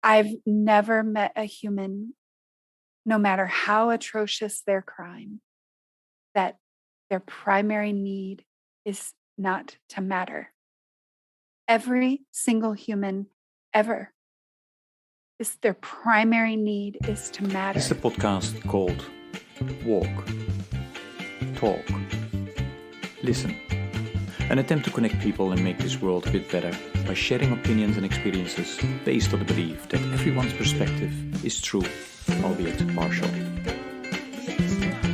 I've never met a human, no matter how atrocious their crime, that their primary need is not to matter. Every single human ever is their primary need is to matter. This is a podcast called Walk, Talk, Listen. An attempt to connect people and make this world a bit better by sharing opinions and experiences based on the belief that everyone's perspective is true, albeit partial.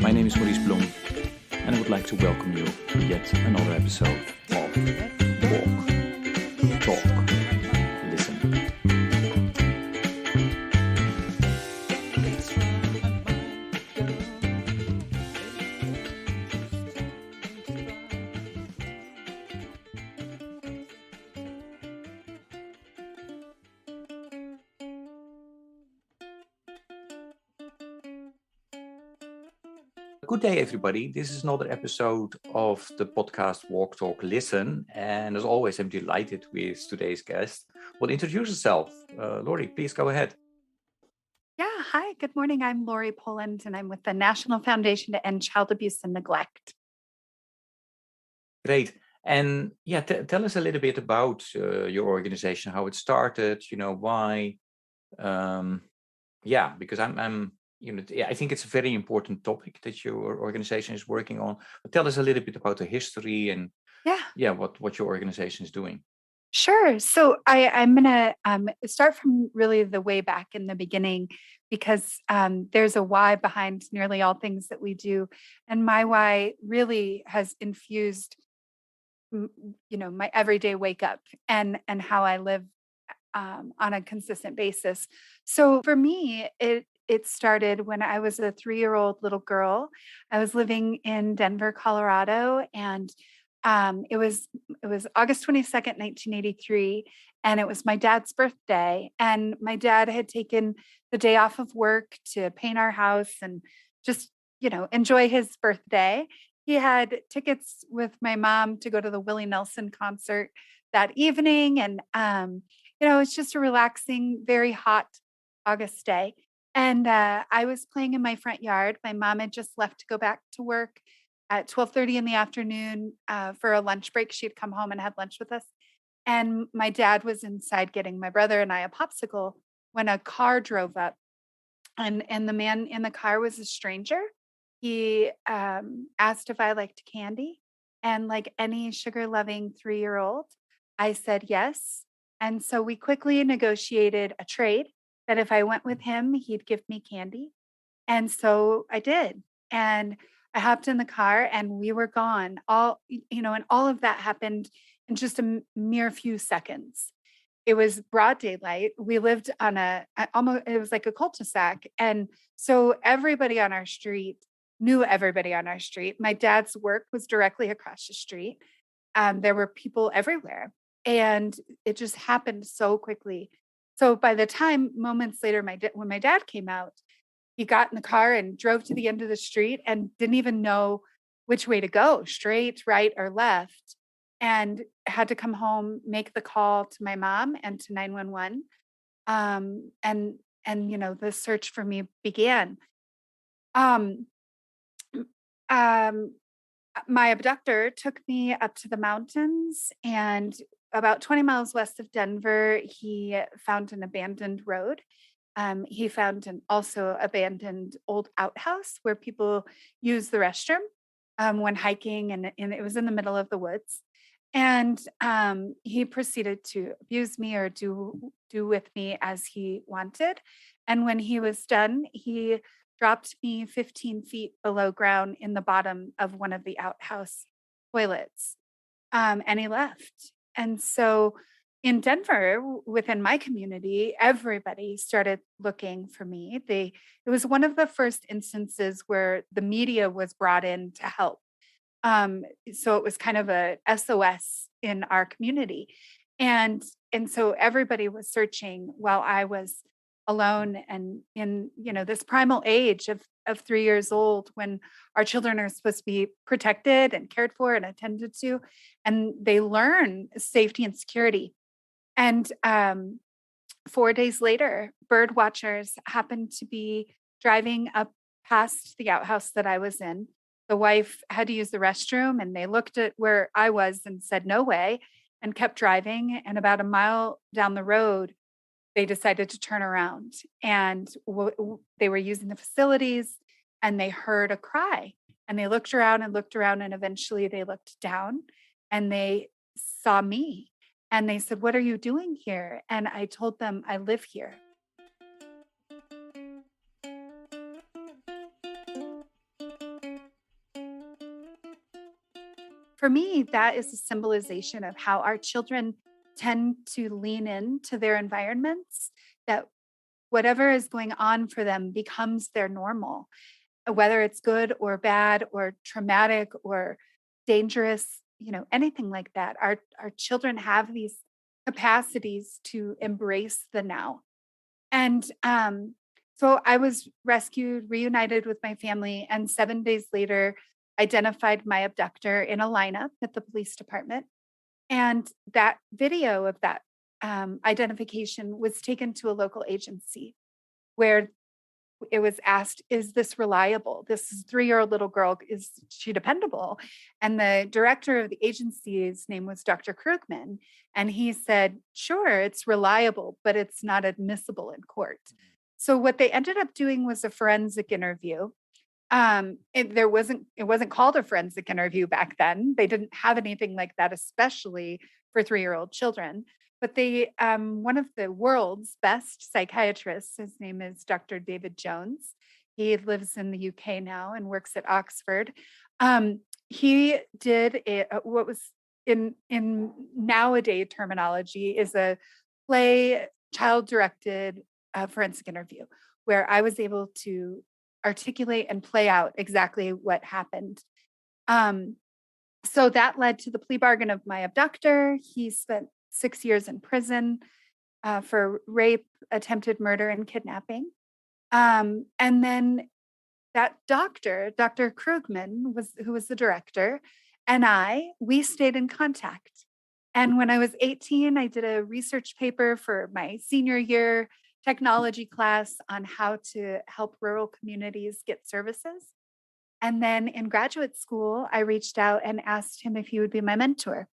My name is Maurice Blom, and I would like to welcome you to yet another episode of Walk, Talk, Listen. Good day, everybody. This is another episode of the podcast Walk, Talk, Listen. And as always, I'm delighted with today's guest. Well, introduce yourself. Lori, please go ahead. Yeah, hi, good morning. I'm Lori Poland, and I'm with the National Foundation to End Child Abuse and Neglect. Great. And yeah, tell us a little bit about your organization, how it started, why. Because I think it's a very important topic that your organization is working on. But tell us a little bit about the history and what your organization is doing. Sure. So I'm going to start from really the way back in the beginning, because there's a why behind nearly all things that we do. And my why really has infused, my everyday wake up and how I live on a consistent basis. So for me, it started when I was a 3-year-old little girl. I was living in Denver, Colorado, and it was August 22nd, 1983, and it was my dad's birthday. And my dad had taken the day off of work to paint our house and just, enjoy his birthday. He had tickets with my mom to go to the Willie Nelson concert that evening. And, it's just a relaxing, very hot August day. And I was playing in my front yard. My mom had just left to go back to work at 12:30 in the afternoon for a lunch break. She had come home and had lunch with us. And my dad was inside getting my brother and I a popsicle when a car drove up. And the man in the car was a stranger. He asked if I liked candy. And like any sugar-loving 3-year-old, I said yes. And so we quickly negotiated a trade that if I went with him, he'd give me candy. And so I did. And I hopped in the car and we were gone. And all of that happened in just a mere few seconds. It was broad daylight. We lived on it was like a cul-de-sac. And so everybody on our street knew everybody on our street. My dad's work was directly across the street. There were people everywhere. And it just happened so quickly. So by the time moments later, when my dad came out, he got in the car and drove to the end of the street and didn't even know which way to go, straight, right, or left, and had to come home, make the call to my mom and to 911. And the search for me began. Um, um, my abductor took me up to the mountains, and about 20 miles west of Denver, he found an abandoned road. He found an also abandoned old outhouse where people use the restroom when hiking, and it was in the middle of the woods. And he proceeded to abuse me or do with me as he wanted. And when he was done, he dropped me 15 feet below ground in the bottom of one of the outhouse toilets, and he left. And so in Denver, within my community, everybody started looking for me. It was one of the first instances where the media was brought in to help. So it was kind of a SOS in our community. And so everybody was searching while I was alone and in, this primal age of 3 years old, when our children are supposed to be protected and cared for and attended to, and they learn safety and security. And 4 days later, bird watchers happened to be driving up past the outhouse that I was in. The wife had to use the restroom and they looked at where I was and said, no way, and kept driving. And about a mile down the road, they decided to turn around and they were using the facilities and they heard a cry and they looked around and eventually they looked down and they saw me and they said, "What are you doing here?" And I told them, "I live here." For me, that is a symbolization of how our children tend to lean into their environments, that whatever is going on for them becomes their normal, whether it's good or bad or traumatic or dangerous, anything like that. Our children have these capacities to embrace the now. And so I was rescued, reunited with my family, and 7 days later, identified my abductor in a lineup at the police department. And that video of that identification was taken to a local agency where it was asked, "Is this reliable? This 3-year-old little girl, is she dependable?" And the director of the agency's name was Dr. Krugman. And he said, "Sure, it's reliable, but it's not admissible in court." So what they ended up doing was a forensic interview. It wasn't called a forensic interview back then. They didn't have anything like that, especially for 3-year-old children. But one of the world's best psychiatrists, his name is Dr. David Jones. He lives in the UK now and works at Oxford. He did what was in nowadays terminology is a play child directed forensic interview where I was able to articulate and play out exactly what happened. Um, so that led to the plea bargain of my abductor. He spent 6 years in prison for rape, attempted murder, and kidnapping. And then that doctor, Dr. Krugman, who was the director, and we stayed in contact. And when I was 18, I did a research paper for my senior year technology class on how to help rural communities get services. And then in graduate school, I reached out and asked him if he would be my mentor.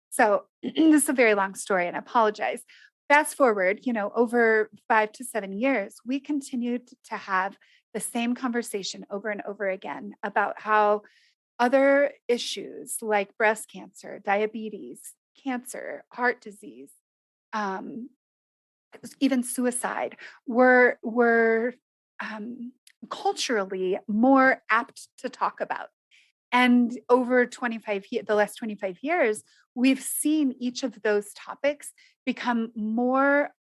So this is a very long story and I apologize. Fast forward, over 5 to 7 years, we continued to have the same conversation over and over again about how other issues like breast cancer, diabetes, cancer, heart disease, um, even suicide were culturally more apt to talk about. And over the last 25 years, we've seen each of those topics become more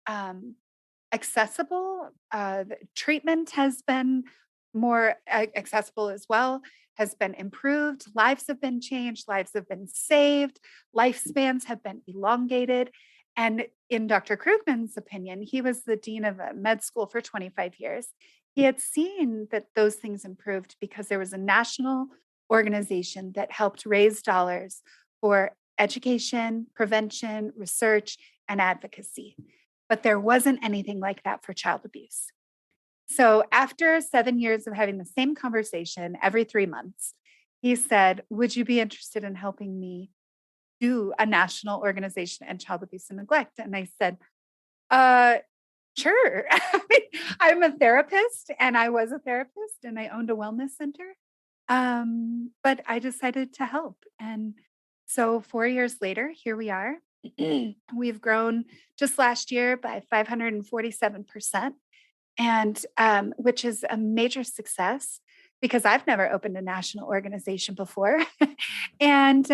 accessible. The treatment has been more accessible as well, has been improved. Lives have been changed, lives have been saved, lifespans have been elongated. And in Dr. Krugman's opinion, he was the dean of a med school for 25 years. He had seen that those things improved because there was a national organization that helped raise dollars for education, prevention, research, and advocacy. But there wasn't anything like that for child abuse. So after 7 years of having the same conversation every 3 months, he said, "Would you be interested in helping me do a national organization and child abuse and neglect?" And I said, uh, "Sure." I'm a therapist and I was a therapist and I owned a wellness center. But I decided to help. And so 4 years later, here we are. We've grown just last year by 547%, and which is a major success because I've never opened a national organization before. And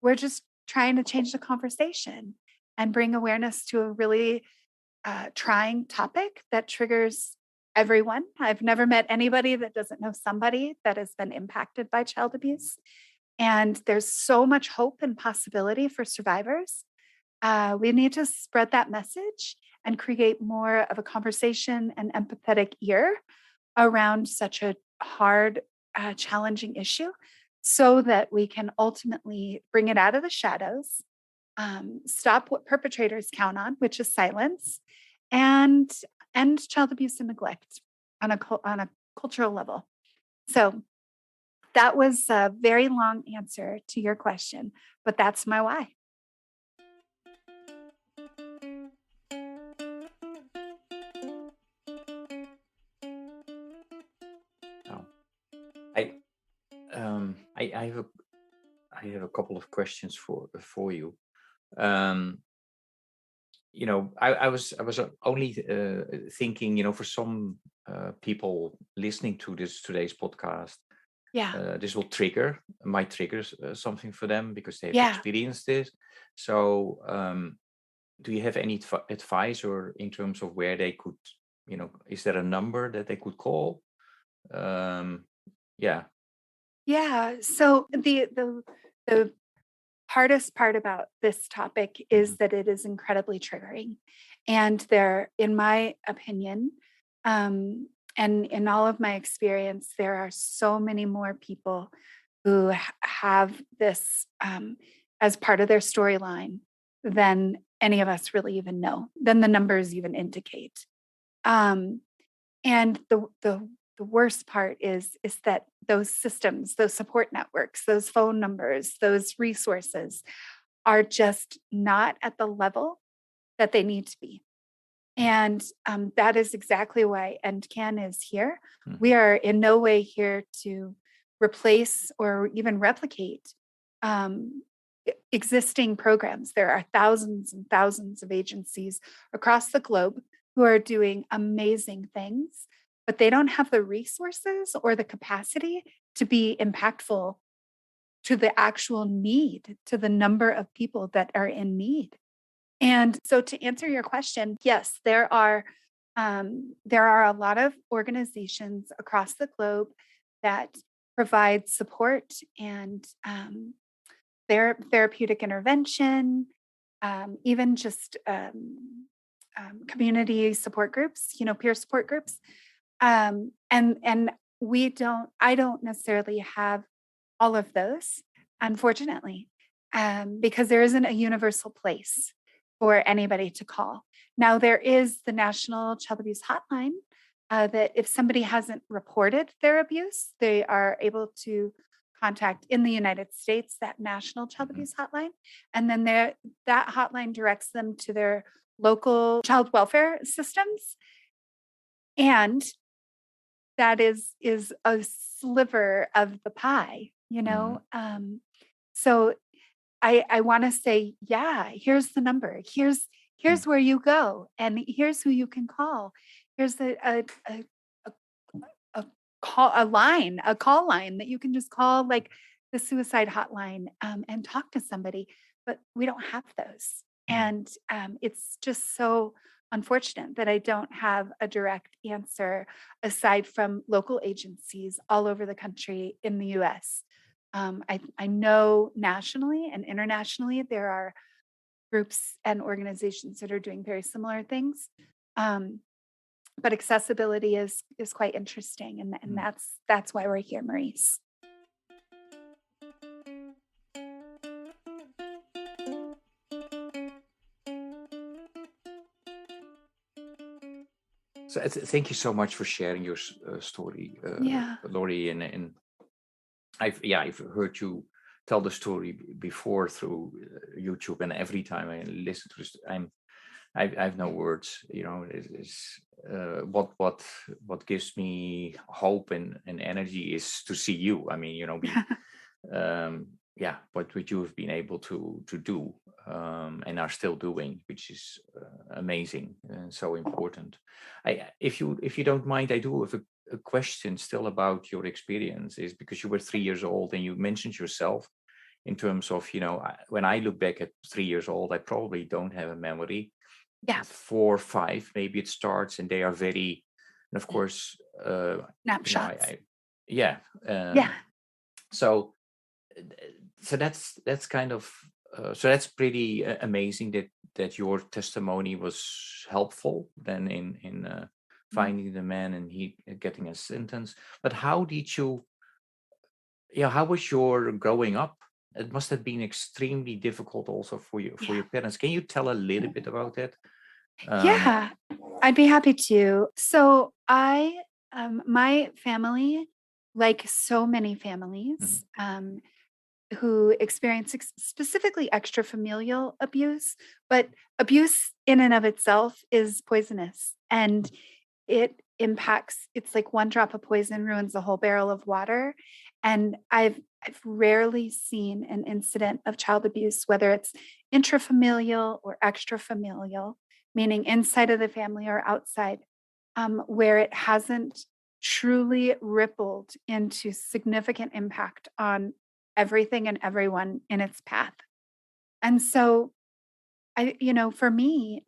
we're just trying to change the conversation and bring awareness to a really trying topic that triggers everyone. I've never met anybody that doesn't know somebody that has been impacted by child abuse. And there's so much hope and possibility for survivors. We need to spread that message and create more of a conversation and empathetic ear around such a hard, challenging issue so that we can ultimately bring it out of the shadows stop what perpetrators count on, which is silence, and end child abuse and neglect on on a cultural level. So that was a very long answer to your question, but that's my why. Oh, I I have a couple of questions for you. Um, I was only thinking, for some people listening to today's podcast, Yeah. this will might trigger something for them because they've Yeah. experienced this. So, do you have any advice, or in terms of where they could, is there a number that they could call? Um, yeah. Yeah. So the hardest part about this topic Mhm. is that it is incredibly triggering. And there, in my opinion, um, and in all of my experience, there are so many more people who have this as part of their storyline than any of us really even know, than the numbers even indicate. Um, and the worst part is that those systems, those support networks, those phone numbers, those resources are just not at the level that they need to be. And that is exactly why EndCAN is here. We Mhm. are in no way here to replace or even replicate um, existing programs. There are thousands and thousands of agencies across the globe who are doing amazing things, but they don't have the resources or the capacity to be impactful to the actual need, to the number of people that are in need. And so to answer your question, yes, there are a lot of organizations across the globe that provide support and therapeutic intervention, even just community support groups, peer support groups. And I don't necessarily have all of those, unfortunately, because there isn't a universal place for anybody to call. Now, there is the National Child Abuse Hotline that if somebody hasn't reported their abuse, they are able to contact in the United States that National Child Mhm. Abuse Hotline. And then that hotline directs them to their local child welfare systems. And that is a sliver of the pie, you Mhm. know? So I wanna say, yeah, here's the number. Here's Mm. where you go, and here's who you can call. Here's a a a call line that you can just call, like, the suicide hotline, and talk to somebody, but we don't have those. Mm. And, it's just so unfortunate that I don't have a direct answer aside from local agencies all over the country in the US. I know nationally and internationally, there are groups and organizations that are doing very similar things. Um, but accessibility is quite interesting, and Mm. that's why we're here, Maurice. So thank you so much for sharing your story, Yeah. Lori. And I've heard you tell the story before through YouTube, and every time I listen to this, I've no words. It's what gives me hope and energy is to see you. I mean, what you have been able to do, and are still doing, which is amazing and so important. If you don't mind, I do have a question still about your experience, is because you were 3 years old and you mentioned yourself in terms of, when I look back at 3 years old, I probably don't have a memory. Yeah. 4 5 maybe it starts, and they are very, and of course, Snapshots. yeah. Yeah. So that's kind of, so that's pretty amazing that your testimony was helpful then in Mm. finding the man and he getting a sentence. But how did you, yeah, how was your growing up? it must have been extremely difficult also for you, for Yeah. your parents. Can you tell a little bit about that? Um, Yeah, I'd be happy to. So my family, like so many families, mhm, who experience specifically extrafamilial abuse, but abuse in and of itself is poisonous, and it impacts. It's like one drop of poison ruins a whole barrel of water. And I've rarely seen an incident of child abuse, whether it's intrafamilial or extrafamilial, meaning inside of the family or outside, where it hasn't truly rippled into significant impact on everything and everyone in its path. And so for me,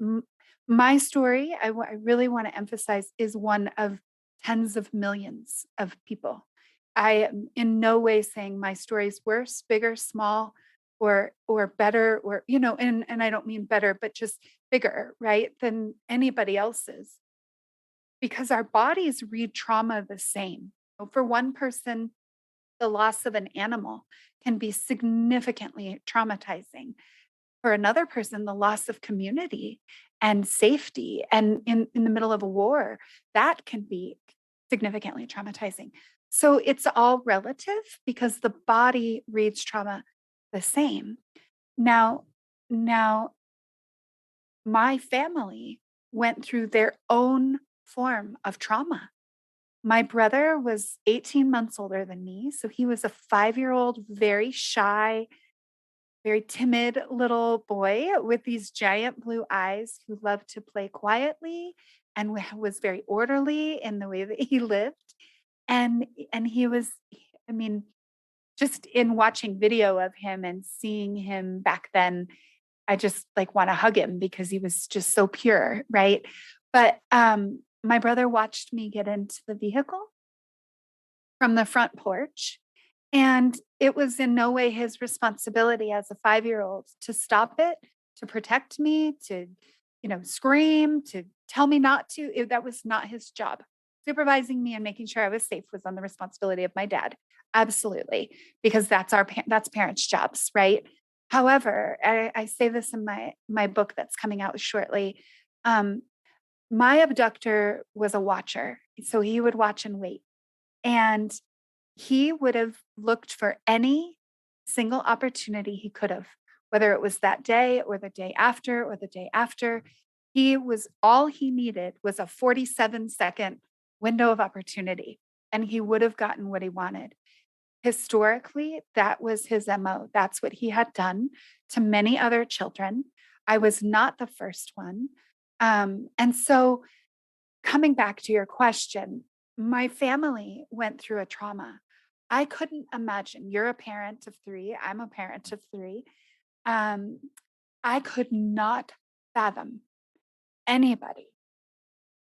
my story, I really want to emphasize, is one of tens of millions of people. I am in no way saying my story is worse, bigger, small, or better, or and I don't mean better, but just bigger, right, than anybody else's, because our bodies read trauma the same. For one person, the loss of an animal can be significantly traumatizing. For another person, the loss of community and safety and in the middle of a war, that can be significantly traumatizing. So it's all relative because the body reads trauma the same. Now, my family went through their own form of trauma. My brother was 18 months older than me. So he was a 5-year old, very shy, very timid little boy with these giant blue eyes who loved to play quietly and was very orderly in the way that he lived. And he was, I mean, just in watching video of him and seeing him back then, I just like want to hug him because he was just so pure, right? But my brother watched me get into the vehicle from the front porch. And it was in no way his responsibility as a 5-year old to stop it, to protect me, to, scream, to tell me not to. That was not his job. Supervising me and making sure I was safe was on the responsibility of my dad. Absolutely. Because that's parents' jobs, right? However, I say this in my book that's coming out shortly. Um, my abductor was a watcher. So he would watch and wait. And he would have looked for any single opportunity he could have, whether it was that day or the day after or the day after. All he needed was a 47-second window of opportunity, and he would have gotten what he wanted. Historically, that was his MO. That's what he had done to many other children. I was not the first one. And so coming back to your question, my family went through a trauma. I couldn't imagine. You're a parent of three. I'm a parent of three. Um, I could not fathom anybody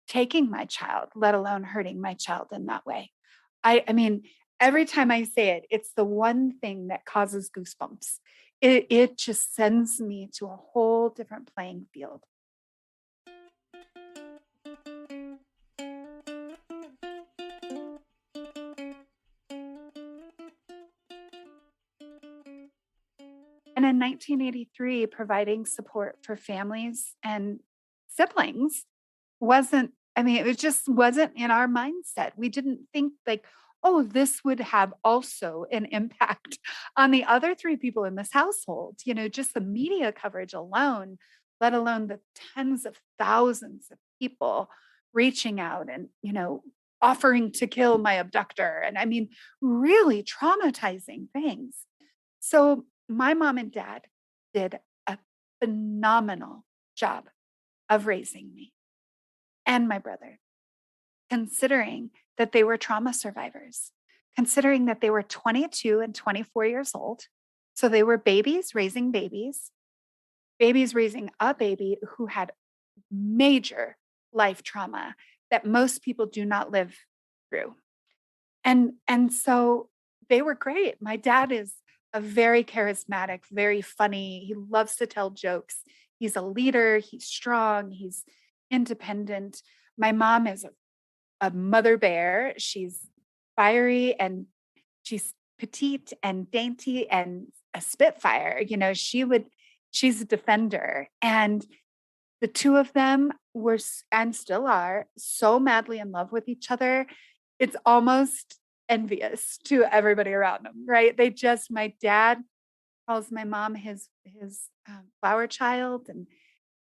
taking my child, let alone hurting my child in that way. I mean, every time I say it, it's the one thing that causes goosebumps. It just sends me to a whole different playing field. And in 1983, providing support for families and siblings wasn't, I mean, it just wasn't in our mindset. We didn't think like, oh, this would have also an impact on the other three people in this household. Just the media coverage alone, let alone the tens of thousands of people reaching out and, offering to kill my abductor. And I mean, really traumatizing things. So my mom and dad did a phenomenal job of raising me and my brother, considering that they were trauma survivors, considering that they were 22 and 24 years old. So they were babies raising a baby who had major life trauma that most people do not live through. And so they were great. My dad is a very charismatic, very funny. He loves to tell jokes. He's a leader, he's strong, he's independent. My mom is a mother bear. She's fiery and she's petite and dainty and a spitfire. She's a defender. And the two of them were and still are so madly in love with each other. It's almost envious to everybody around them, right? My dad calls my mom his flower child,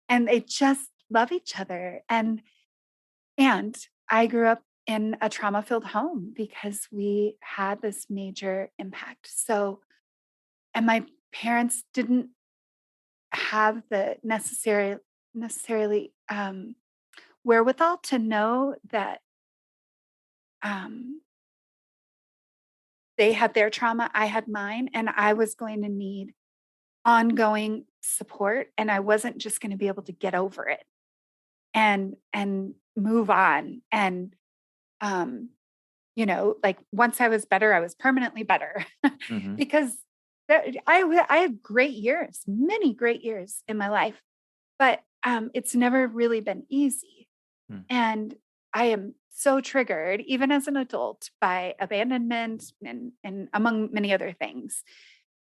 and they just love each other. And I grew up in a trauma-filled home because we had this major impact. So, and my parents didn't have the necessarily wherewithal to know that um, they had their trauma, I had mine, and I was going to need ongoing support, and I wasn't just going to be able to get over it and move on. And um, like once I was better, I was permanently better Mm-hmm. because I had great years, many great years in my life, but it's never really been easy. Mm. And I am so triggered, even as an adult, by abandonment and among many other things.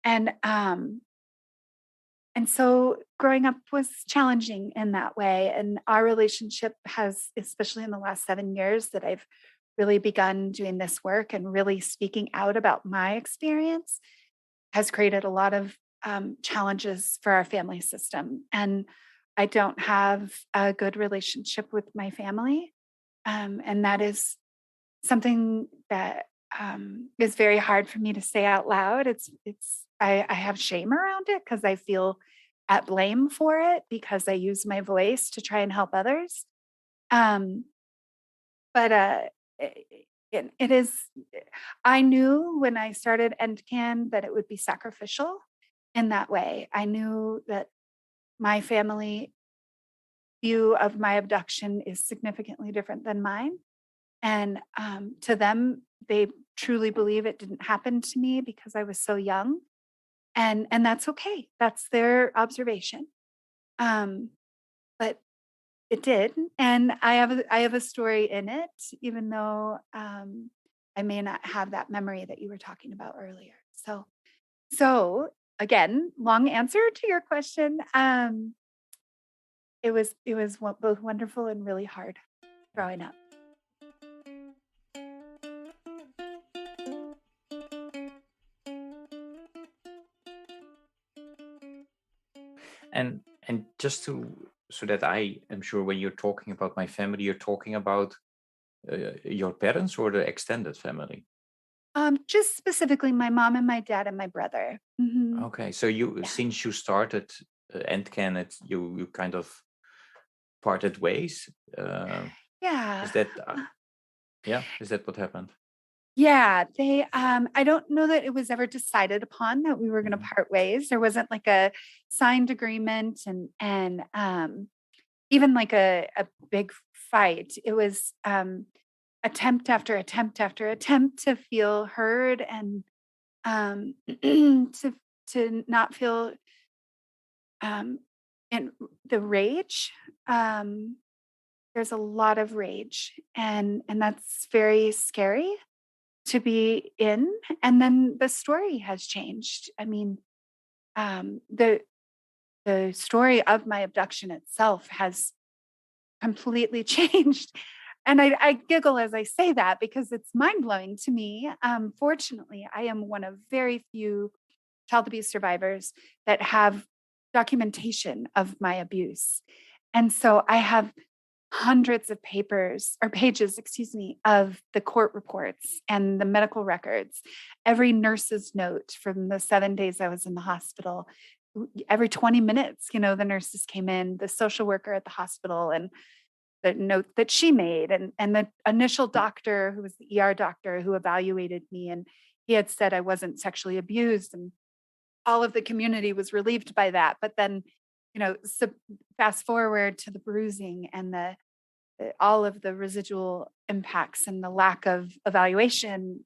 And and so growing up was challenging in that way. And our relationship has, especially in the last 7 years that I've really begun doing this work and really speaking out about my experience, has created a lot of challenges for our family system. And I don't have a good relationship with my family. And that is something that is very hard for me to say out loud. I have shame around it because I feel at blame for it because I use my voice to try and help others. Um, but it is. I knew when I started EndCAN that it would be sacrificial in that way. I knew that my family view of my abduction is significantly different than mine. And to them, they truly believe it didn't happen to me because I was so young. And that's okay. That's their observation. Um, but it did. And I have a story in it, even though I may not have that memory that you were talking about earlier. So again, long answer to your question. It was both wonderful and really hard growing up. And just to so that I am sure when you're talking about my family, you're talking about your parents or the extended family. Just specifically my mom and my dad and my brother. Mhm. Okay, so you Yeah. since you started EndCAN, you kind of parted ways. Uh, Yeah. is that Uh, yeah? Is that what happened? yeah, I don't know that it was ever decided upon that we were gonna Mhm. part ways. There wasn't like a signed agreement and even like a big fight. It was attempt after attempt after attempt to feel heard and to not feel um in the rage. Um there's a lot of rage and that's very scary to be in. And then the story has changed. I mean, the story of my abduction itself has completely changed. And I giggle as I say that because it's mind blowing to me. Fortunately, I am one of very few child abuse survivors that have documentation of my abuse. And so I have hundreds of papers or pages, excuse me, of the court reports and the medical records, every nurse's note from the 7 days I was in the hospital. Every 20 minutes, the nurses came in, the social worker at the hospital, and the note that she made, and the initial doctor who was the ER doctor who evaluated me. And he had said I wasn't sexually abused. And all of the community was relieved by that. But then, fast forward to the bruising and all of the residual impacts and the lack of evaluation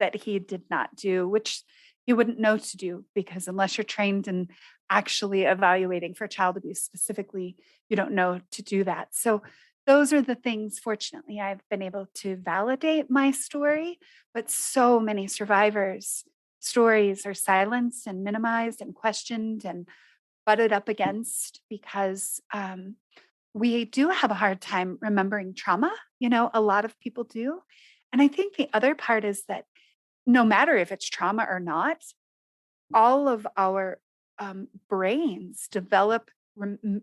that he did not do, which he wouldn't know to do because unless you're trained in actually evaluating for child abuse specifically, you don't know to do that. So those are the things, fortunately, I've been able to validate my story, but so many survivors stories are silenced and minimized and questioned and butted up against because we do have a hard time remembering trauma. A lot of people do. And I think the other part is that no matter if it's trauma or not, all of our brains develop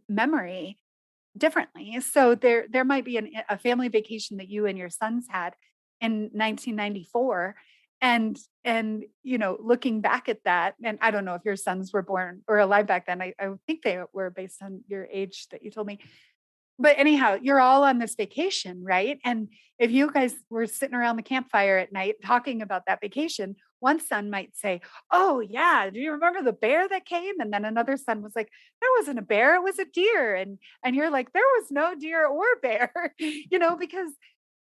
memory differently. So there might be a family vacation that you and your sons had in 1994, and looking back at that, and I don't know if your sons were born or alive back then. I would think they were based on your age that you told me. But anyhow, you're all on this vacation, right? And if you guys were sitting around the campfire at night talking about that vacation, one son might say, "Oh, yeah, do you remember the bear that came?" And then another son was like, "There wasn't a bear, it was a deer." And you're like, "There was no deer or bear," because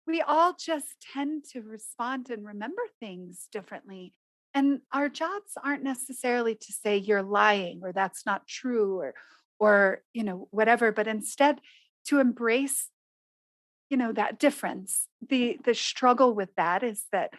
we all just tend to respond and remember things differently. And our jobs aren't necessarily to say you're lying or that's not true or whatever, but instead to embrace that difference. The struggle with that is that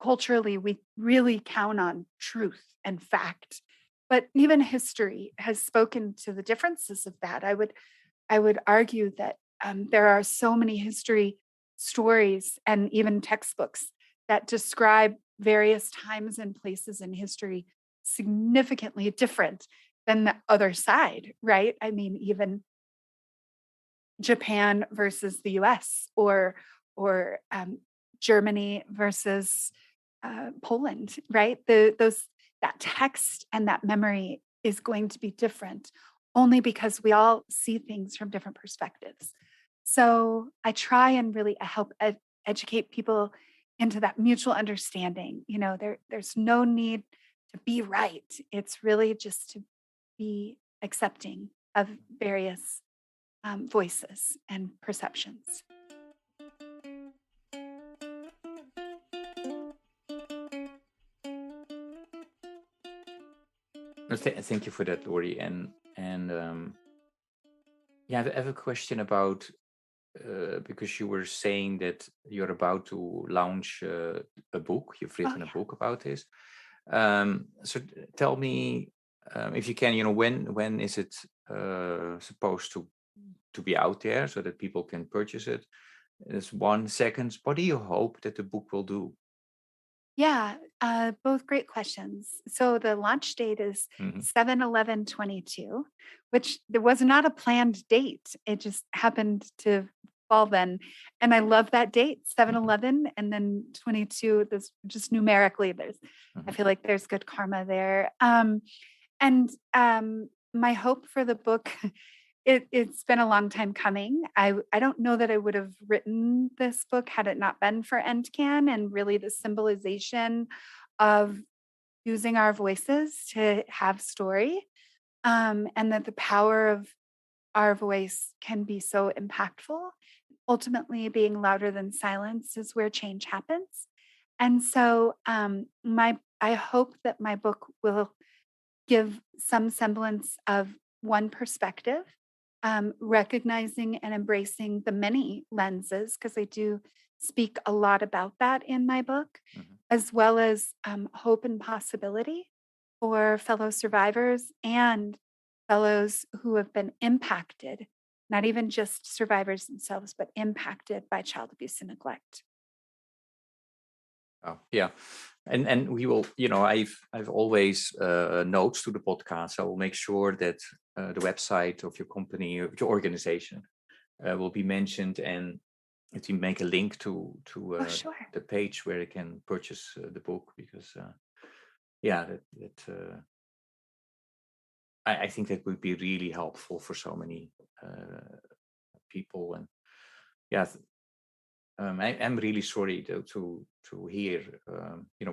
culturally we really count on truth and fact, but even history has spoken to the differences of that. I would argue that there are so many history stories and even textbooks that describe various times and places in history significantly different than the other side, right? I mean, even Japan versus the US or Germany versus Poland, right? That text and that memory is going to be different only because we all see things from different perspectives. So I try and really help educate people into that mutual understanding. There's no need to be right. It's really just to be accepting of various voices and perceptions. Thank you for that, Lori. And yeah, I have a question about because you were saying that you're about to launch a book. You've Oh, written a yeah. book about this. So tell me, if you can, when is it supposed to be out there so that people can purchase it? It's 1 second. What do you hope that the book will do? Yeah, both great questions. So the launch date is Hmm. 7/11/22, which there was not a planned date. It just happened to fall then. And I love that date, Hmm. 7/11 and then 22. This just numerically, I Hmm. feel like there's good karma there. And my hope for the book, it's been a long time coming. I don't know that I would have written this book had it not been for EndCAN and really the symbolization of using our voices to have story, and that the power of our voice can be so impactful. Ultimately, being louder than silence is where change happens. And so, my I hope that my book will give some semblance of one perspective, recognizing and embracing the many lenses, because I do speak a lot about that in my book, Hmm. as well as hope and possibility for fellow survivors and fellows who have been impacted, not even just survivors themselves, but impacted by child abuse and neglect. Oh, yeah. And we will, I've always notes to the podcast. I will make sure that the website of your company, of your organization, will be mentioned, and if you make a link to Oh, sure. the page where you can purchase the book, because yeah, I think that would be really helpful for so many people. And yeah, I'm really sorry to hear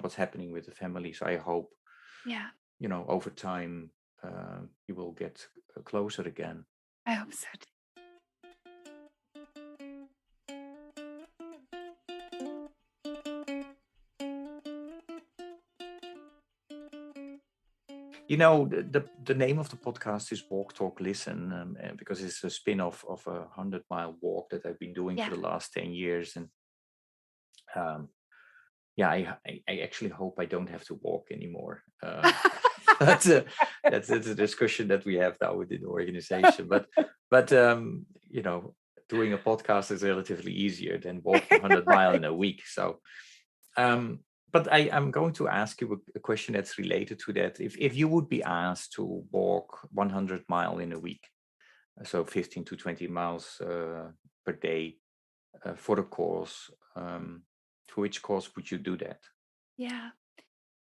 what's happening with the family. So I hope Yeah, over time you will get closer again. I hope so too. The name of the podcast is Walk, Talk, Listen, because it's a spin-off of a 100-mile walk that I've been doing for Yeah. the last 10 years. And um, yeah, I actually hope I don't have to walk anymore. That's a discussion that we have now within the organization. But you know, doing a podcast is relatively easier than walking 100 mile in Right. a week. So, but I'm going to ask you a question that's related to that. If you would be asked to walk 100 mile in a week, so 15 to 20 miles per day for a course, for which course would you do that? Yeah.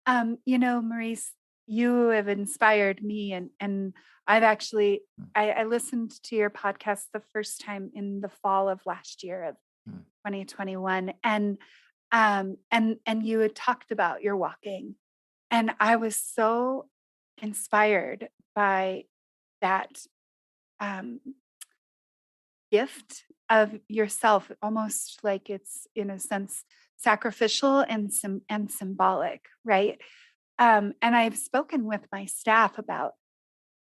Maurice, you have inspired me and I've actually Mm, I listened to your podcast the first time in the fall of last year of mm, 2021. And you had talked about your walking. And I was so inspired by that um gift of yourself, almost like it's in a sense sacrificial and symbolic, right? And I've spoken with my staff about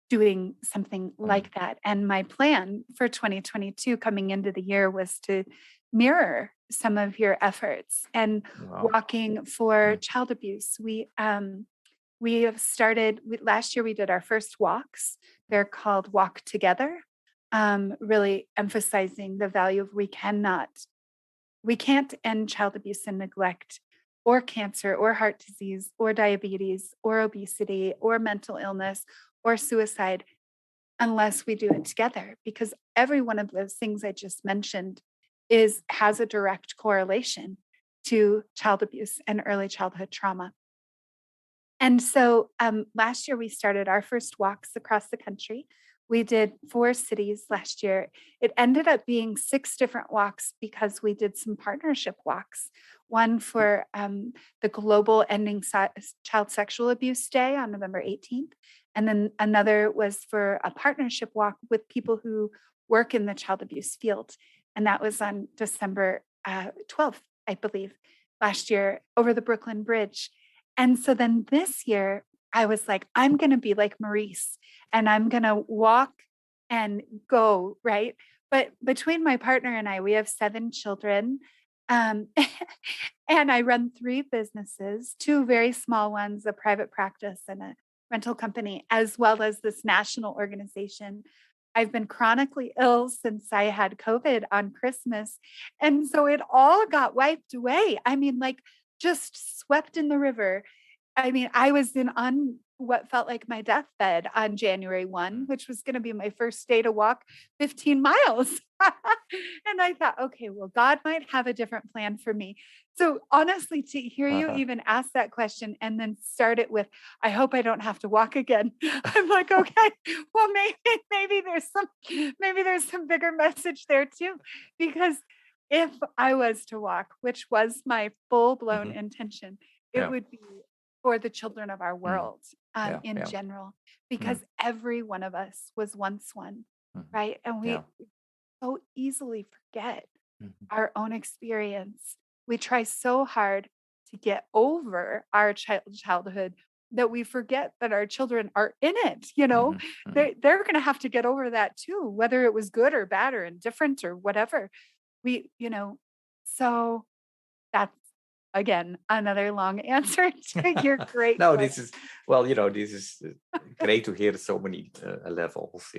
doing something mm. like that. And my plan for 2022 coming into the year was to mirror some of your efforts and Wow. walking for Mm, child abuse. We have started last year we did our first walks. They're called Walk Together, really emphasizing the value of we can't end child abuse and neglect or cancer or heart disease or diabetes or obesity or mental illness or suicide unless we do it together because every one of those things I just mentioned is has a direct correlation to child abuse and early childhood trauma. And so last year, we started our first walks across the country. We did 4 cities last year. It ended up being 6 different walks because we did some partnership walks. One for the Global Ending Child Sexual Abuse Day on November 18th. And then another was for a partnership walk with people who work in the child abuse field. And that was on December 12th, I believe, last year over the Brooklyn Bridge. And so then this year, I was like, I'm going to be like Maurice and I'm going to walk and go, right? But between my partner and I, we have 7 children. Um, and I run 3 businesses, 2 very small ones, a private practice and a rental company, as well as this national organization. I've been chronically ill since I had COVID on Christmas. And so it all got wiped away. I mean, like just swept in the river. I mean, I was in on what felt like my deathbed on January 1, mm. which was going to be my first day to walk 15 miles. And I thought, okay, well, God might have a different plan for me. So honestly, to hear you Uh-huh. even ask that question and then start it with, I hope I don't have to walk again. I'm like, okay, well, maybe there's some bigger message there too. Because if I was to walk, which was my full blown Mhm. intention, it Yeah. would be for the children of our Mm. world Yeah. in Yeah. general, Mm. because every one of us was once one, Mhm. right? And Yeah. we so easily forget Mhm. our own experience. We try so hard to get over our childhood that we forget that our children are in it. Mhm. Mhm. They're going to have to get over that too, whether it was good or bad or indifferent or whatever. We, you know, so that's again another long answer to your great No, this question. is well, this is great to hear so many levels.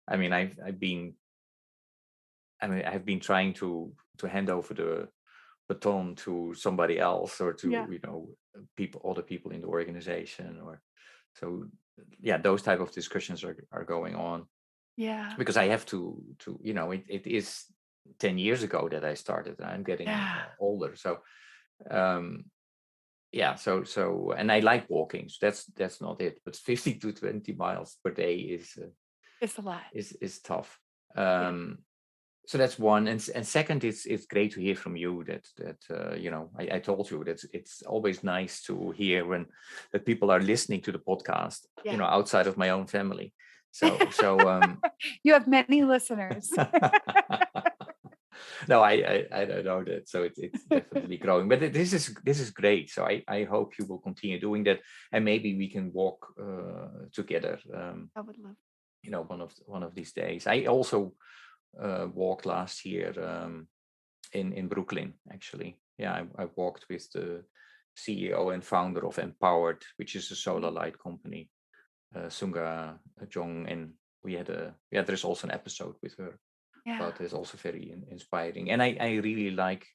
I mean, I've been trying to hand over the baton to somebody else or to Yeah. people, other people in the organization, or so. Yeah, those type of discussions are going on Yeah. because I have to it is 10 years ago that I started. I'm getting Yeah. older, so um yeah, so and I like walking, so that's not it, but 50 to 20 miles per day It's a lot. is tough. Yeah. um so that's one, and second, it's great to hear from you that I told you that it's always nice to hear when that people are listening to the podcast, Yeah. outside of my own family. So You have many listeners. no, I don't know that. So it's definitely growing, but this is great. So I hope you will continue doing that, and maybe we can walk together. I would love. One of these days. I also walked last year in Brooklyn, actually. I walked with the CEO and founder of Empowered, which is a solar light company, Sunga Jong, and there's also an episode with her Yeah. about this, also very inspiring. And I really like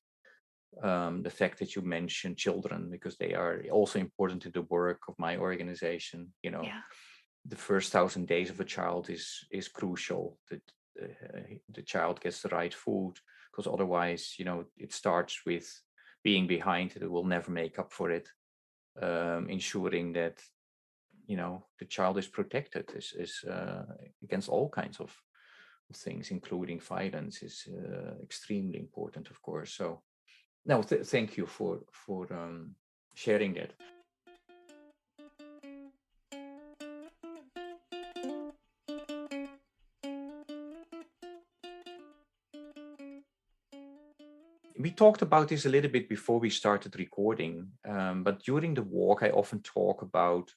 the fact that you mentioned children, because they are also important to the work of my organization. Yeah. The first 1,000 days of a child is crucial, that the child gets the right food, because otherwise, it starts with being behind. It will never make up for it. Ensuring that the child is protected is against all kinds of things, including violence, is extremely important, of course. So no, thank you for sharing that. We talked about this a little bit before we started recording, but during the walk, I often talk about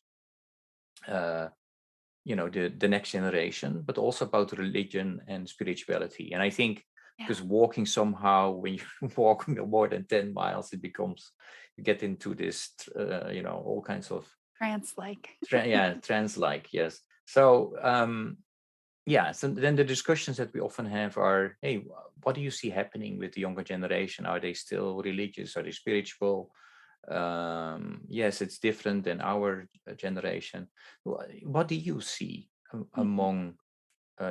the next generation, but also about religion and spirituality. And I think Yeah. because walking, somehow, when you walk more than 10 miles, you get into this, all kinds of Trance-like. trance-like, yes. So so then the discussions that we often have are, hey, what do you see happening with the younger generation? Are they still religious? Are they spiritual? Yes, it's different than our generation. What do you see Mhm. among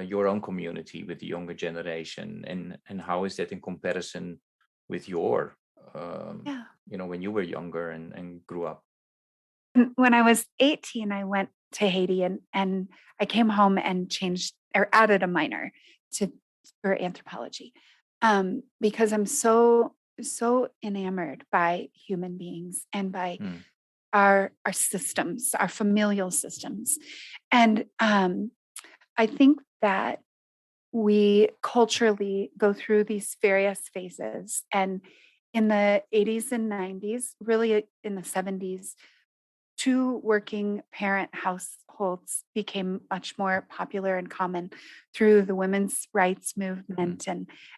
your own community with the younger generation, and how is that in comparison with your, Yeah. when you were younger and grew up? When I was 18, I went to Haiti and I came home and changed or added a minor to for anthropology. Because I'm so enamored by human beings and by Hmm. our systems, our familial systems. And I think that we culturally go through these various phases. And in the 80s and 90s, really in the 70s, two working parent households became much more popular and common through the women's rights Hmm. movement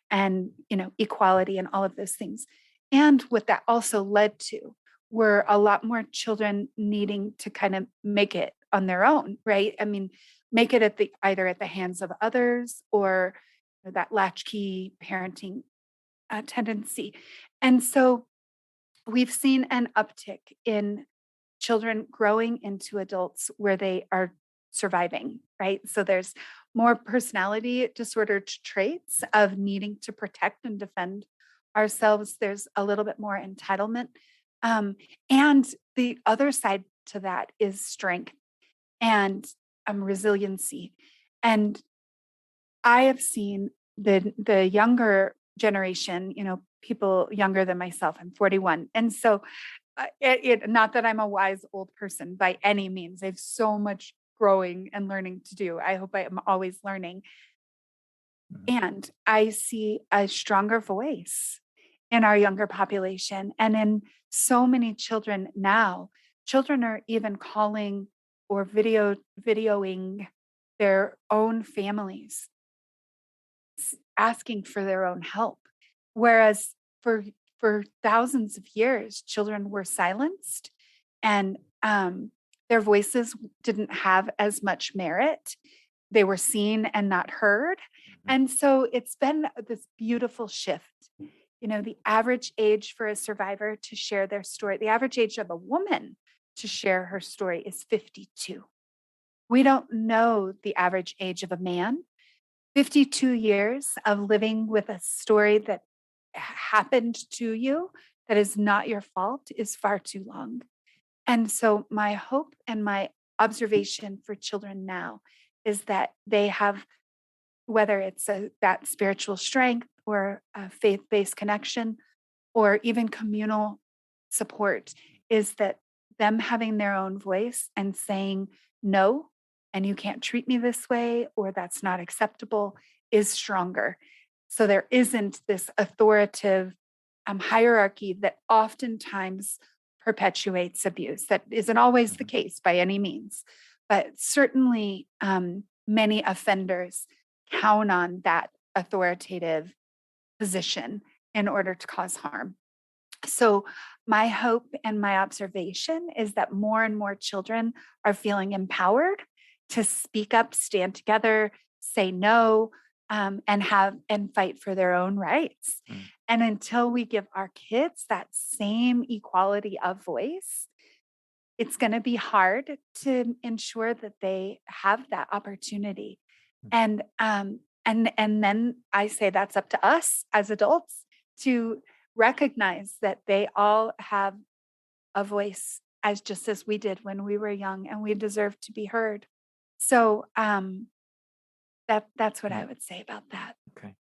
and equality and all of those things. And what that also led to were a lot more children needing to kind of make it on their own, right? I mean, make it either at the hands of others or that latchkey parenting tendency. And so we've seen an uptick in children growing into adults where they are surviving, right? So there's more personality disordered traits of needing to protect and defend ourselves. There's a little bit more entitlement. Um, and the other side to that is strength and resiliency. And I have seen the younger generation, people younger than myself. I'm 41, and so not that I'm a wise old person by any means. I have so much growing and learning to do. I hope I am always learning. Mhm. And I see a stronger voice in our younger population and in so many children now. Children are even calling or videoing their own families asking for their own help. Whereas for thousands of years, children were silenced and their voices didn't have as much merit. They were seen and not heard. Mhm. And so it's been this beautiful shift. The average age for a survivor to share their story, the average age of a woman to share her story is 52. We don't know the average age of a man. 52 years of living with a story that happened to you that is not your fault is far too long. And so, my hope and my observation for children now is that they have, whether it's that spiritual strength or a faith based connection or even communal support, is that them having their own voice and saying, no, and you can't treat me this way, or that's not acceptable, is stronger. So there isn't this authoritative hierarchy that oftentimes perpetuates abuse. That isn't always the Mhm. case by any means, but certainly many offenders count on that authoritative position in order to cause harm. So, my hope and my observation is that more and more children are feeling empowered to speak up, stand together, say no, and fight for their own rights. Mm. And until we give our kids that same equality of voice, it's going to be hard to ensure that they have that opportunity. Mm. And then I say that's up to us as adults to recognize that they all have a voice as just as we did when we were young, and we deserve to be heard. So that's what I Yeah. would say about that. Okay.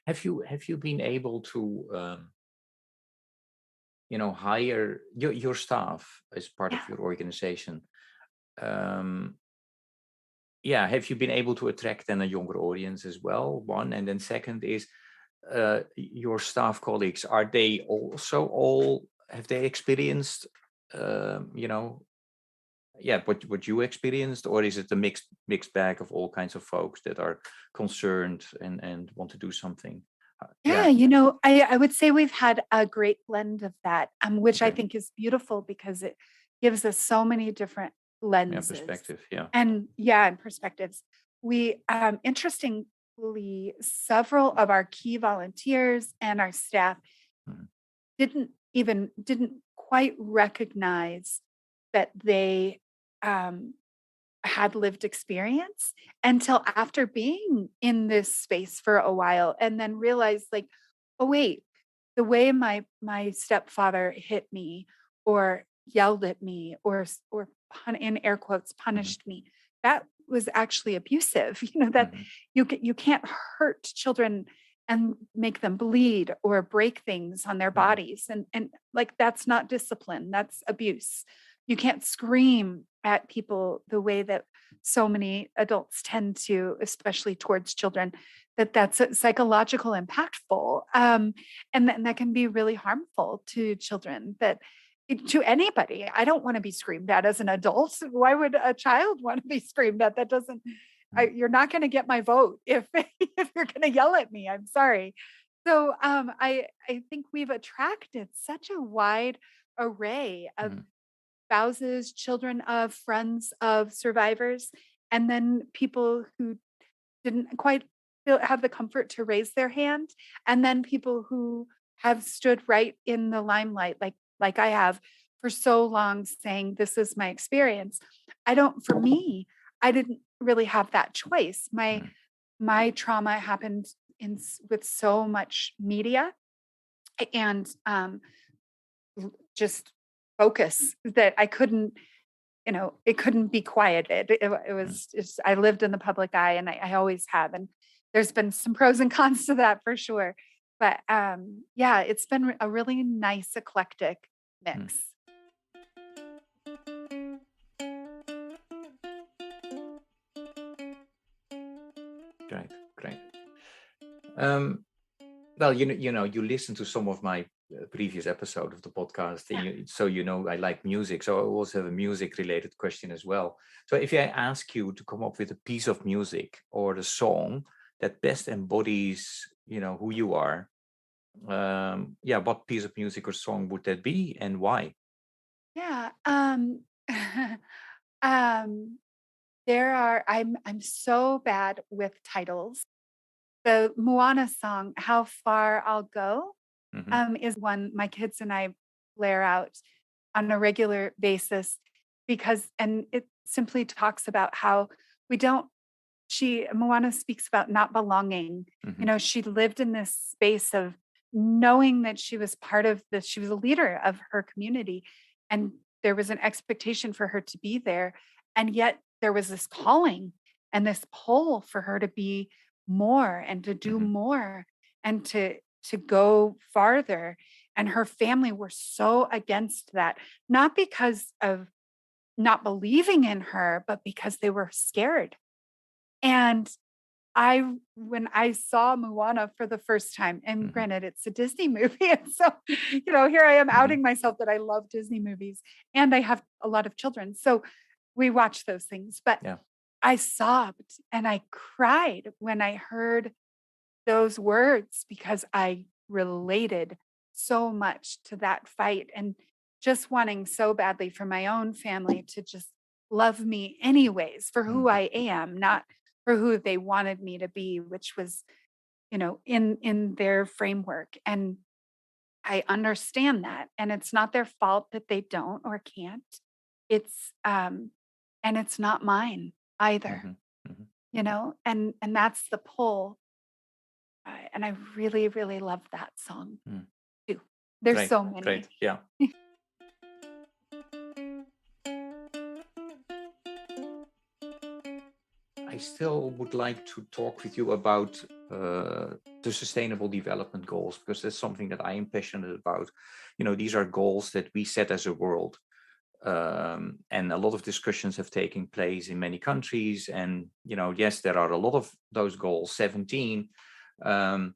Have you been able to hire your staff as part Yeah. of your organization? Um, yeah, have you been able to attract then a younger audience as well? One, and then second is your staff colleagues. Are they also all have they experienced you know yeah what you experienced, or is it a mixed bag of all kinds of folks that are concerned and want to do something? Yeah, Yeah. I would say we've had a great blend of that, which I Okay. think is beautiful because it gives us so many different Yeah, lenses perspective. Yeah. and and perspectives. We interestingly, several of our key volunteers and our staff Mhm. didn't quite recognize that they um, had lived experience until after being in this space for a while, and then realized like, oh wait, the way my stepfather hit me or yelled at me or in air quotes Mhm. punished me, that was actually abusive. That Mhm. you can't hurt children and make them bleed or break things on their Mhm. bodies, and like that's not discipline, that's abuse. You can't scream at people the way that so many adults tend to, especially towards children. That's psychological impactful, and that can be really harmful to children. To anybody, I don't want to be screamed at as an adult. Why would a child want to be screamed at? That doesn't. Mhm. You're not going to get my vote if if you're going to yell at me. I'm sorry. So I think we've attracted such a wide array of Mhm. spouses, children of friends of survivors, and then people who didn't quite have the comfort to raise their hand, and then people who have stood right in the limelight, like I have for so long, saying this is my experience. I don't. For me, I didn't really have that choice. Mhm. My trauma happened with so much media and just focus that I couldn't, it couldn't be quieted. It Mhm. was just, I lived in the public eye, and I always have. And there's been some pros and cons to that for sure. But yeah, it's been a really nice, eclectic Mhm. mix. Great, great. Um, well, you listen to some of my previous episode of the podcast, and Yeah. so I like music. So I also have a music-related question as well. So if I ask you to come up with a piece of music or a song that best embodies, who you are, yeah, what piece of music or song would that be, and why? Yeah. Um, I'm so bad with titles. The Moana song, How Far I'll Go, Hmm. is one my kids and I blare out on a regular basis and it simply talks about how we don't, Moana speaks about not belonging. Hmm. She lived in this space of knowing that she was part of this, she was a leader of her community, and there was an expectation for her to be there. And yet there was this calling and this pull for her to be more and to do Hmm. more and to go farther. And her family were so against that, not because of not believing in her, but because they were scared. And when I saw Moana for the first time, and Hmm. granted, it's a Disney movie, and so, here I am Hmm. outing myself that I love Disney movies, and I have a lot of children, so we watch those things. But Yeah. I sobbed and I cried when I heard those words because I related so much to that fight and just wanting so badly for my own family to just love me anyways for who I am, not for who they wanted me to be, which was, in their framework. And I understand that. And it's not their fault that they don't or can't. It's and it's not mine either, Mhm. Mhm. and that's the pull. And I really, really love that song Mm. too. There's Great, so great. many. Yeah. I still would like to talk with you about the Sustainable Development Goals, because that's something that I am passionate about. These are goals that we set as a world. And a lot of discussions have taken place in many countries. And, yes, there are a lot of those goals, 17. Um,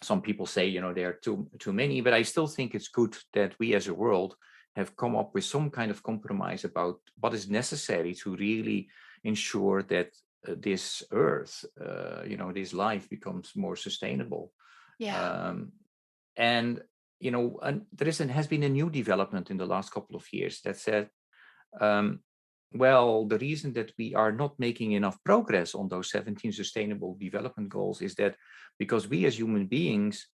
some people say, there are too many, but I still think it's good that we as a world have come up with some kind of compromise about what is necessary to really ensure that this earth, this life becomes more sustainable. Yeah. Um, and has been a new development in the last couple of years that said, um, well, the reason that we are not making enough progress on those 17 sustainable development goals is that because we as human beings,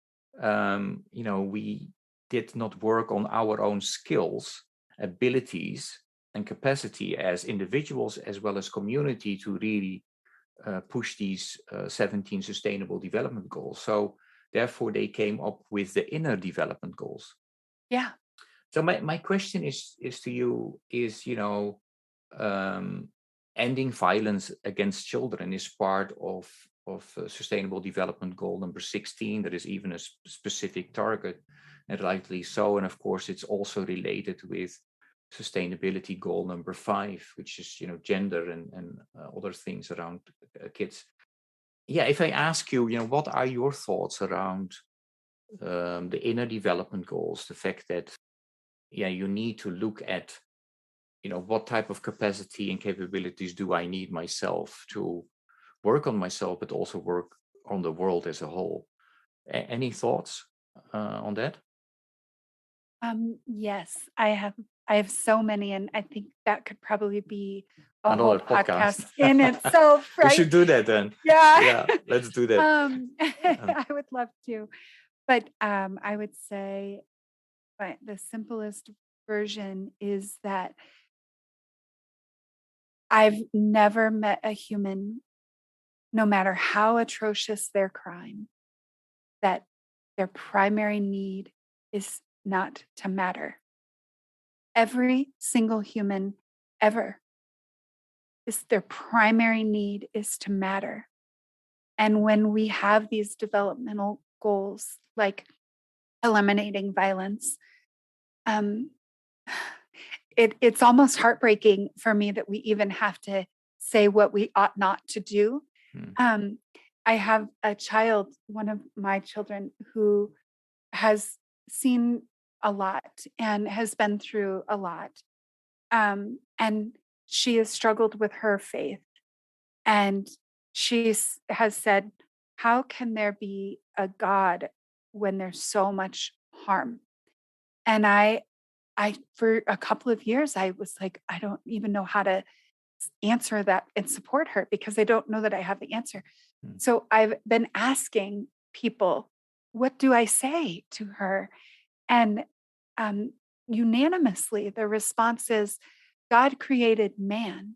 we did not work on our own skills, abilities, and capacity as individuals as well as community to really push these 17 sustainable development goals. So therefore, they came up with the inner development goals. Yeah. So my question is to you is, um, ending violence against children is part of Sustainable Development Goal number 16. There is even a specific target, and rightly so. And of course, it's also related with Sustainability Goal number 5, which is gender and other things around kids. Yeah, if I ask you, what are your thoughts around the inner development goals? The fact that you need to look at what type of capacity and capabilities do I need myself to work on myself, but also work on the world as a whole. Any thoughts on that? Yes, I have so many, and I think that could probably be a whole Another podcast. podcast in itself, We right? should do that then. Yeah. Yeah, let's do that. Um, I would love to. But I would say, but the simplest version is that I've never met a human, no matter how atrocious their crime, that their primary need is not to matter. Every single human ever is their primary need is to matter. And when we have these developmental goals, like eliminating violence, um, it's almost heartbreaking for me that we even have to say what we ought not to do. hmm, Um, I have a child, one of my children, who has seen a lot and has been through a lot. And she has struggled with her faith. And has said, how can there be a God when there's so much harm? And for a couple of years, I was like, I don't even know how to answer that and support her because I don't know that I have the answer. hmm, So I've been asking people, what do I say to her? And um, unanimously, the response is God created man.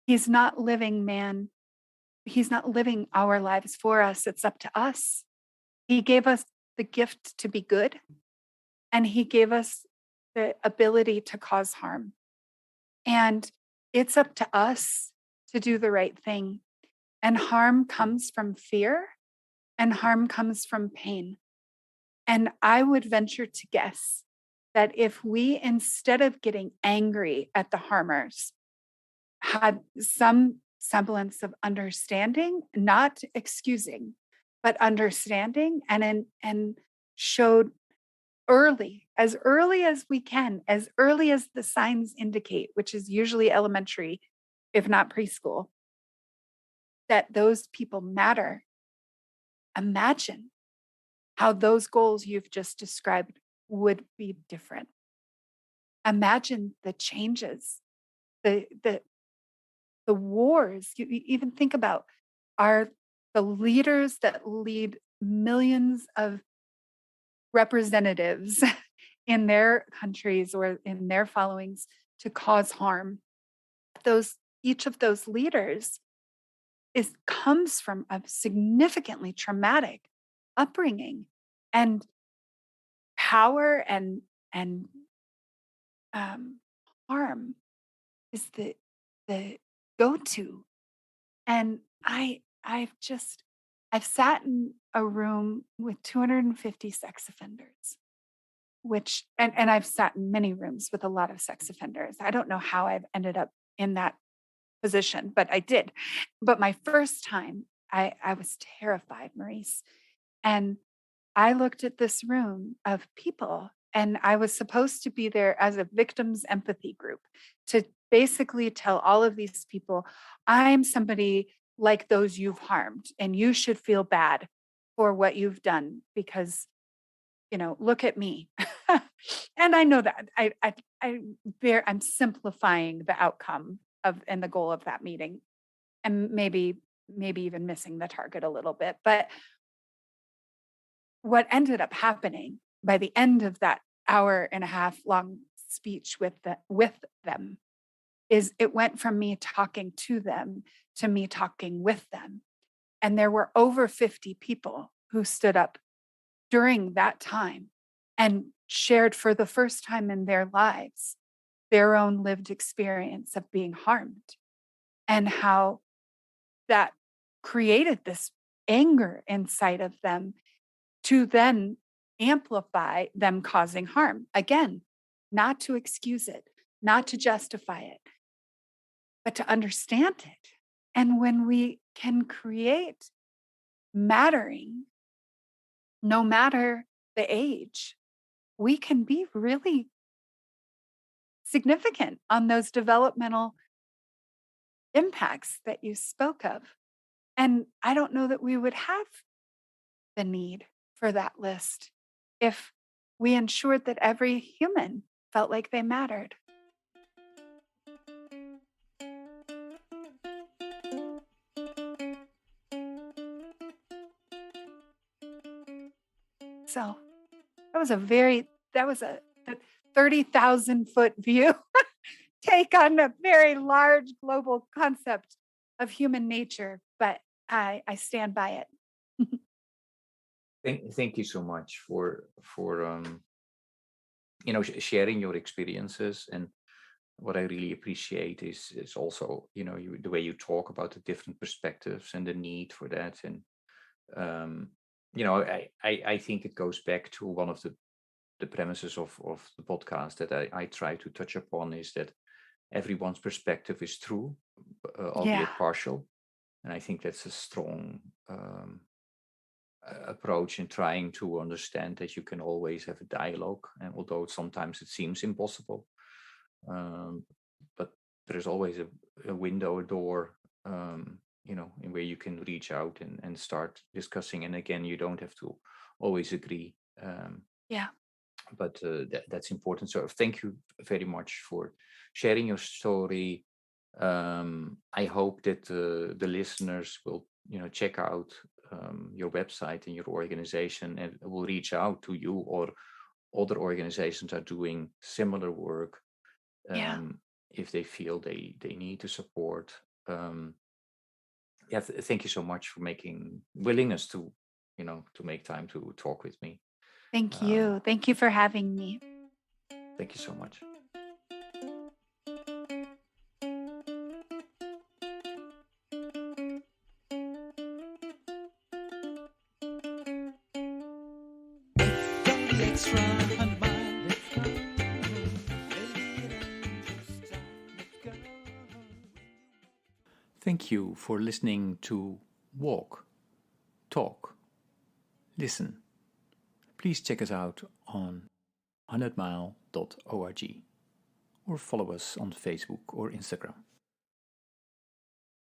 He's not living man. He's not living our lives for us. It's up to us. He gave us the gift to be good, and he gave us the ability to cause harm. And it's up to us to do the right thing. And harm comes from fear, and harm comes from pain. And I would venture to guess that if we, instead of getting angry at the harmers, had some semblance of understanding, not excusing, but understanding, and showed early as we can, as early as the signs indicate, which is usually elementary, if not preschool, that those people matter. Imagine how those goals you've just described would be different. Imagine the changes, the the wars. You even think about, are the leaders that lead millions of representatives in their countries or in their followings to cause harm. Those Each of those leaders is comes from a significantly traumatic upbringing, and power and um, harm is the go-to. And I've sat in a room with 250 sex offenders, which and I've sat in many rooms with a lot of sex offenders. I don't know how I've ended up in that position, but I did. But my first time, I was terrified, Maurice. And I looked at this room of people, and I was supposed to be there as a victims empathy group to basically tell all of these people, I'm somebody like those you've harmed, and you should feel bad for what you've done because, look at me. And I know that I'm simplifying the outcome of and the goal of that meeting, and maybe even missing the target a little bit. But what ended up happening by the end of that hour and a half long speech with them is it went from me talking to them to me talking with them. And there were over 50 people who stood up during that time and shared for the first time in their lives their own lived experience of being harmed, and how that created this anger inside of them to then amplify them causing harm. Again, not to excuse it, not to justify it, but to understand it. And when we can create mattering, no matter the age, we can be really significant on those developmental impacts that you spoke of. And I don't know that we would have the need for that list if we ensured that every human felt like they mattered. So that was a 30,000-foot view take on a very large global concept of human nature, but I stand by it. Thank you so much for sharing your experiences. And what I really appreciate is also the way you talk about the different perspectives and the need for that. And um, I think it goes back to one of the premises of the podcast that I try to touch upon, is that everyone's perspective is true, Yeah, albeit partial. And I think that's a strong approach in trying to understand that you can always have a dialogue, and although sometimes it seems impossible, um, but there is always a window, a door, in where you can reach out and start discussing. And again, you don't have to always agree, yeah. but that's important. So thank you very much for sharing your story. I hope that the listeners will check out your website and your organization, and will reach out to you, or other organizations are doing similar work, Yeah. if they feel they need to support. Thank you so much for making willingness to make time to talk with me. Thank um, you. Thank you for having me. Thank you so much. Thank you for listening to Walk, Talk, Listen. Please check us out on 100mile.org or follow us on Facebook or Instagram.